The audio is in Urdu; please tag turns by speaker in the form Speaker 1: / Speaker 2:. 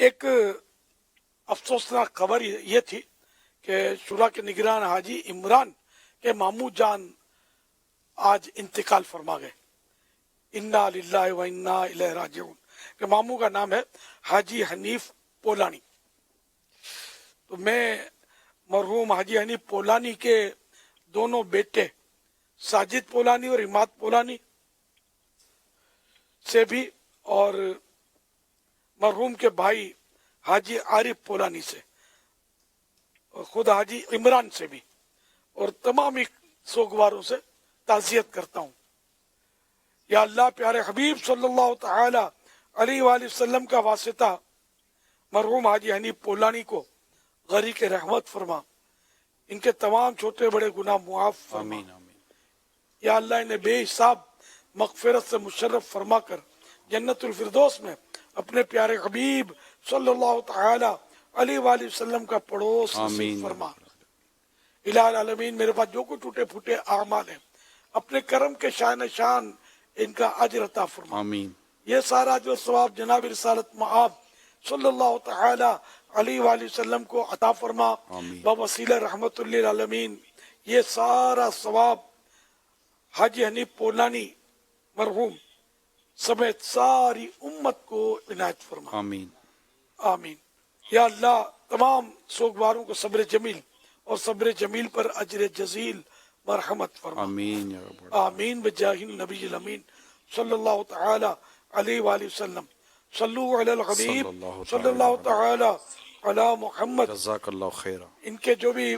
Speaker 1: ایک افسوسناک خبر یہ تھی کہ شورا کے نگران حاجی عمران کے ماموں جان آج انتقال فرما گئے. انا للہ و انا الیہ راجعون. کہ ماموں کا نام ہے حاجی حنیف پولانی. تو میں مرحوم حاجی حنیف پولانی کے دونوں بیٹے ساجد پولانی اور عماد پولانی سے بھی، اور مرحوم کے بھائی حاجی عارف پولانی سے، اور خود حاجی عمران سے بھی، اور تمام سوگواروں سے تعزیت کرتا ہوں. یا اللہ پیارے حبیب صلی اللہ تعالی علیہ وآلہ وسلم کا واسطہ مرحوم حاجی حنیف پولانی کو غریق رحمت فرما، ان کے تمام چھوٹے بڑے گناہ معاف فرما.
Speaker 2: آمین آمین.
Speaker 1: یا اللہ انہیں بے حساب مغفرت سے مشرف فرما کر جنت الفردوس میں اپنے پیارے حبیب صلی اللہ تعالی علیہ وآلہ وسلم کا پڑوس نصیب
Speaker 2: آمین.
Speaker 1: فرما. الہ العالمین میرے پاس جو کچھ ٹوٹے پھوٹے اعمال ہیں اپنے کرم کے شان شان ان کا اجر عطا فرما.
Speaker 2: آمین.
Speaker 1: یہ سارا جو ثواب جناب رسالت مآب صلی اللہ تعالی علیہ وآلہ وسلم کو عطا فرما
Speaker 2: آمین.
Speaker 1: بوسیلہ رحمت للعالمین. یہ سارا ثواب حاجی حنیف پولانی مرحوم سمیت ساری امت کو عنایت فرما.
Speaker 2: آمین.
Speaker 1: آمین. یا اللہ تمام سوگواروں کو صبر جمیل اور صبر جمیل پر اجر جزیل مرحمت فرما.
Speaker 2: آمین یا رب.
Speaker 1: آمین بجاہ النبی الامین صلی اللہ تعالی علیہ وآلہ وسلم. صلو علی الحبیب صلی اللہ تعالی علی محمد.
Speaker 2: جزاک اللہ خیرہ.
Speaker 1: ان کے جو بھی